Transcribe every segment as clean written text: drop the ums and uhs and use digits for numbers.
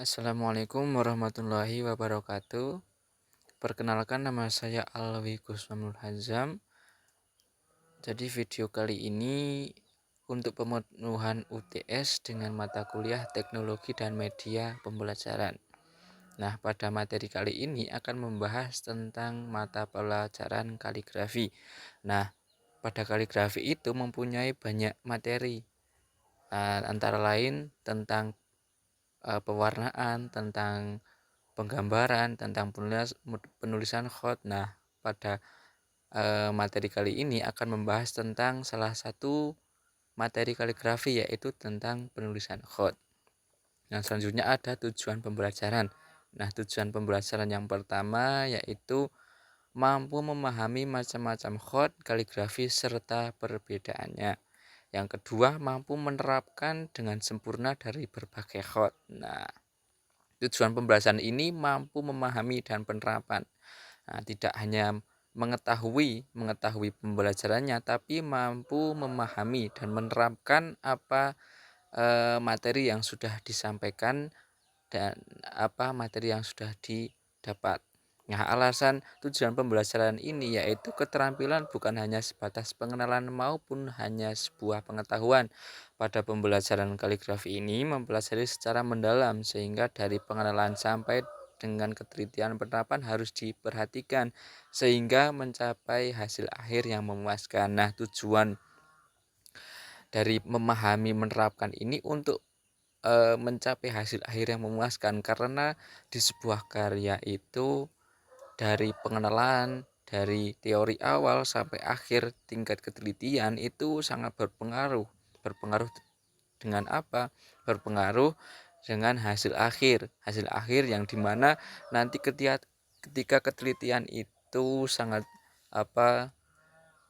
Assalamualaikum warahmatullahi wabarakatuh. Perkenalkan, nama saya Alwi Kusmanul Hazam. Jadi video kali ini untuk pemenuhan UTS dengan mata kuliah Teknologi dan Media Pembelajaran. Nah, pada materi kali ini akan membahas tentang mata pelajaran kaligrafi. Nah, pada kaligrafi itu mempunyai banyak materi, antara lain tentang pewarnaan, tentang penggambaran, tentang penulisan khot. Nah, pada materi kali ini akan membahas tentang salah satu materi kaligrafi, yaitu tentang penulisan khot. Nah, selanjutnya ada tujuan pembelajaran. Nah, tujuan pembelajaran yang pertama yaitu mampu memahami macam-macam khot kaligrafi serta perbedaannya. Yang kedua, mampu menerapkan dengan sempurna dari berbagai khot. Nah, tujuan pembelajaran ini mampu memahami dan penerapan. Nah, tidak hanya mengetahui pembelajarannya, tapi mampu memahami dan menerapkan apa materi yang sudah disampaikan dan apa materi yang sudah didapat. Nah, alasan tujuan pembelajaran ini yaitu keterampilan bukan hanya sebatas pengenalan maupun hanya sebuah pengetahuan. Pada pembelajaran kaligrafi ini mempelajari secara mendalam, sehingga dari pengenalan sampai dengan ketelitian penerapan harus diperhatikan sehingga mencapai hasil akhir yang memuaskan. Nah, tujuan dari memahami menerapkan ini untuk mencapai hasil akhir yang memuaskan, karena di sebuah karya itu dari pengenalan, dari teori awal sampai akhir tingkat ketelitian itu sangat berpengaruh. Berpengaruh dengan apa? Berpengaruh dengan hasil akhir. Hasil akhir yang dimana nanti ketika ketelitian itu sangat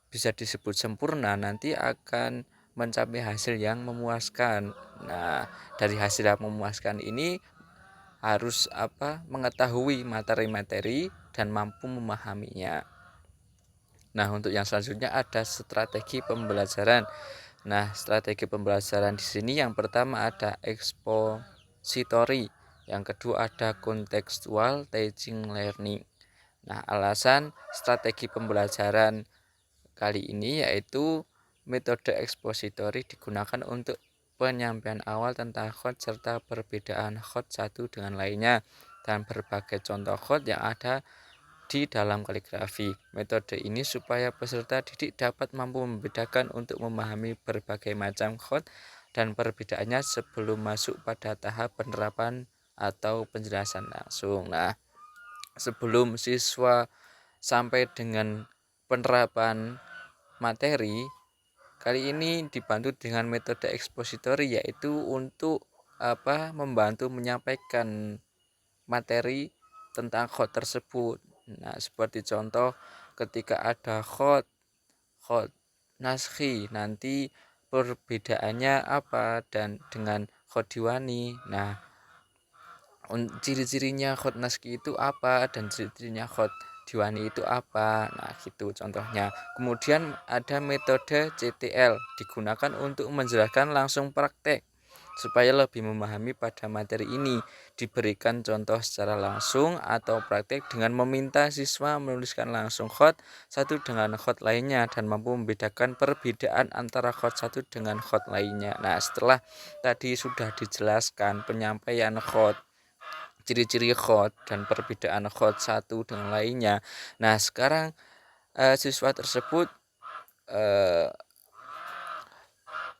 bisa disebut sempurna, nanti akan mencapai hasil yang memuaskan. Nah, dari hasil yang memuaskan ini harus mengetahui materi-materi dan mampu memahaminya. Nah, untuk yang selanjutnya ada strategi pembelajaran. Nah, strategi pembelajaran di sini yang pertama ada expository, yang kedua ada contextual teaching learning. Nah, alasan strategi pembelajaran kali ini yaitu metode expository digunakan untuk penyampaian awal tentang khot serta perbedaan khot satu dengan lainnya dan berbagai contoh khot yang ada di dalam kaligrafi. Metode ini supaya peserta didik dapat mampu membedakan untuk memahami berbagai macam khot dan perbedaannya sebelum masuk pada tahap penerapan atau penjelasan langsung. Nah, sebelum siswa sampai dengan penerapan materi, kali ini dibantu dengan metode expository, yaitu untuk membantu menyampaikan materi tentang khot tersebut. Nah, seperti contoh ketika ada khot naskhi, nanti perbedaannya apa dan dengan khot diwani. Nah, ciri-cirinya khot naskhi itu apa dan ciri-cirinya khot diwani itu apa. Nah, gitu contohnya. Kemudian ada metode CTL, digunakan untuk menjelaskan langsung praktek. Supaya lebih memahami pada materi ini, diberikan contoh secara langsung atau praktek dengan meminta siswa menuliskan langsung khot satu dengan khot lainnya dan mampu membedakan perbedaan antara khot satu dengan khot lainnya. Nah, setelah tadi sudah dijelaskan penyampaian khot, ciri-ciri khot dan perbedaan khot satu dengan lainnya. Nah, sekarang siswa tersebut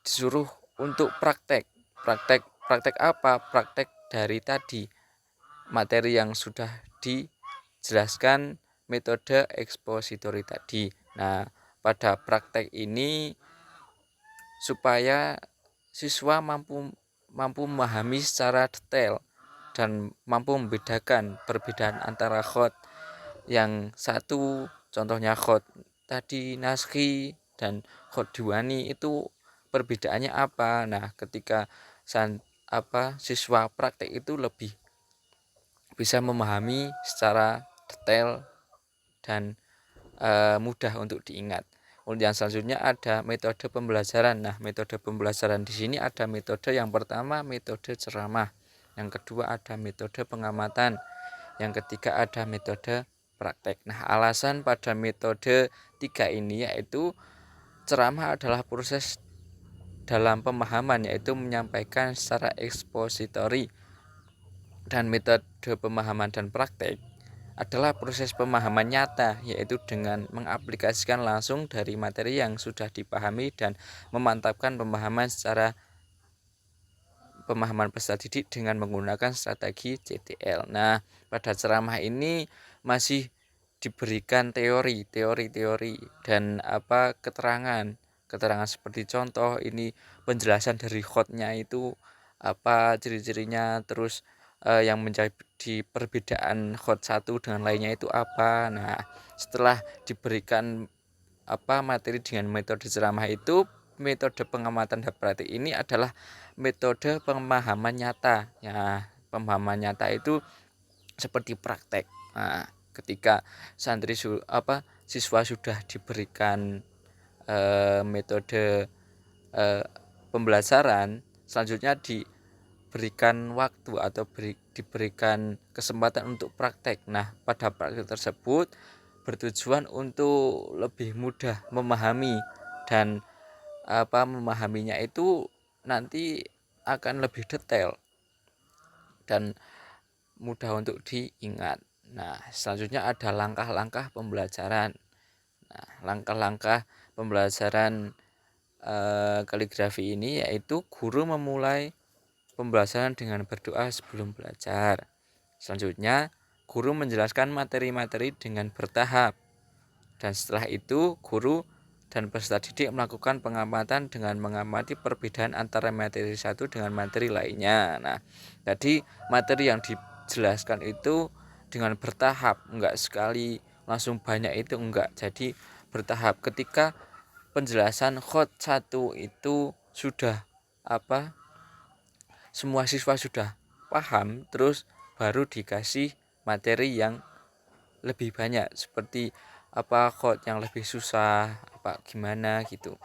disuruh untuk praktek apa? Praktek dari tadi materi yang sudah dijelaskan metode expository tadi. Nah, pada praktek ini supaya siswa mampu memahami secara detail dan mampu membedakan perbedaan antara khot yang satu, contohnya khot tadi naskhi dan khot diwani, itu perbedaannya apa. Nah, ketika siswa praktek itu lebih bisa memahami secara detail dan mudah untuk diingat. Kemudian selanjutnya ada metode pembelajaran. Nah, metode pembelajaran di sini ada metode yang pertama, metode ceramah. yang kedua ada metode pengamatan, yang ketiga ada metode praktek. Nah, alasan pada metode 3 ini yaitu ceramah adalah proses dalam pemahaman, yaitu menyampaikan secara ekspositori, dan metode pemahaman dan praktek adalah proses pemahaman nyata, yaitu dengan mengaplikasikan langsung dari materi yang sudah dipahami dan memantapkan pemahaman secara pemahaman peserta didik dengan menggunakan strategi CTL. Nah, pada ceramah ini masih diberikan teori dan keterangan seperti contoh ini penjelasan dari khotnya itu apa ciri-cirinya, terus yang menjadi perbedaan khot satu dengan lainnya itu apa. Nah, setelah diberikan materi dengan metode ceramah itu, metode pengamatan dan praktik ini adalah metode pemahaman nyata. Ya, pemahaman nyata itu seperti praktek. Nah, ketika siswa sudah diberikan metode pembelajaran, selanjutnya diberikan waktu atau diberikan kesempatan untuk praktek. Nah, pada praktek tersebut bertujuan untuk lebih mudah memahami, dan memahaminya itu nanti akan lebih detail dan mudah untuk diingat. Nah, selanjutnya ada langkah-langkah pembelajaran. Nah, langkah-langkah pembelajaran kaligrafi ini yaitu guru memulai pembelajaran dengan berdoa sebelum belajar. Selanjutnya, guru menjelaskan materi-materi dengan bertahap. Dan setelah itu, guru dan peserta didik melakukan pengamatan dengan mengamati perbedaan antara materi satu dengan materi lainnya. Nah, jadi materi yang dijelaskan itu dengan bertahap, enggak sekali langsung banyak itu enggak. Jadi bertahap. Ketika penjelasan khot 1 itu sudah semua siswa sudah paham, terus baru dikasih materi yang lebih banyak, seperti khot yang lebih susah gimana gitu.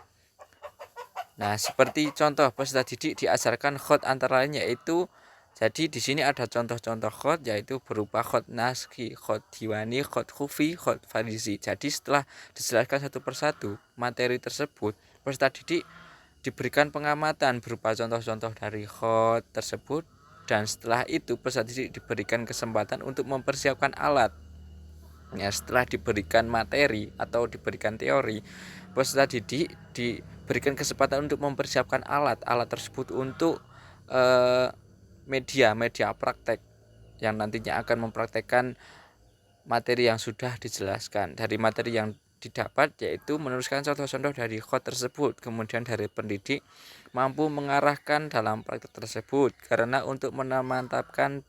Nah, seperti contoh peserta didik diajarkan khot antara lain yaitu, jadi di sini ada contoh-contoh khot yaitu berupa khot naskhi, khot diwani, khot khufi, khot farisi. Jadi setelah dijelaskan satu persatu materi tersebut, peserta didik diberikan pengamatan berupa contoh-contoh dari khot tersebut, dan setelah itu peserta didik diberikan kesempatan untuk mempersiapkan alat. Ya, setelah diberikan materi atau diberikan teori, peserta didik diberikan kesempatan untuk mempersiapkan alat tersebut untuk media praktek yang nantinya akan mempraktekkan materi yang sudah dijelaskan. Dari materi yang didapat yaitu menuliskan contoh-contoh dari khot tersebut, kemudian dari pendidik mampu mengarahkan dalam praktek tersebut, karena untuk memantapkan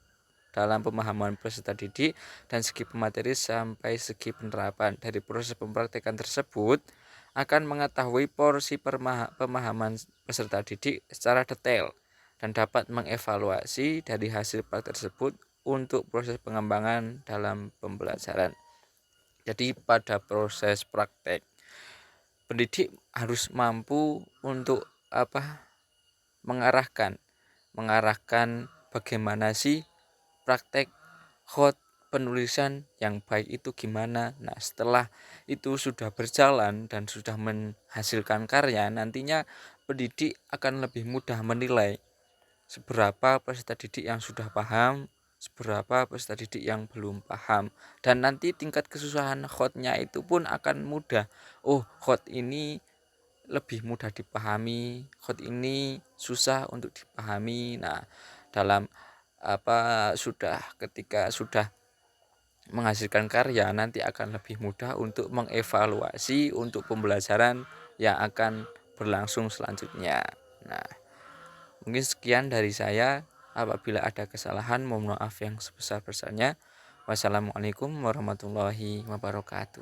dalam pemahaman peserta didik dan segi pemateri sampai segi penerapan. Dari proses pempraktekan tersebut akan mengetahui porsi pemahaman peserta didik secara detail dan dapat mengevaluasi dari hasil praktek tersebut untuk proses pengembangan dalam pembelajaran. Jadi pada proses praktek, pendidik harus mampu untuk mengarahkan bagaimana sih praktek khot penulisan yang baik itu gimana. Nah, setelah itu sudah berjalan dan sudah menghasilkan karya, nantinya pendidik akan lebih mudah menilai seberapa peserta didik yang sudah paham, seberapa peserta didik yang belum paham, dan nanti tingkat kesusahan khotnya itu pun akan mudah. Oh, khot ini lebih mudah dipahami, khot ini susah untuk dipahami. Nah, dalam ketika sudah menghasilkan karya, nanti akan lebih mudah untuk mengevaluasi untuk pembelajaran yang akan berlangsung selanjutnya. Nah, mungkin sekian dari saya. Apabila ada kesalahan, mohon maaf yang sebesar-besarnya. Wassalamualaikum warahmatullahi wabarakatuh.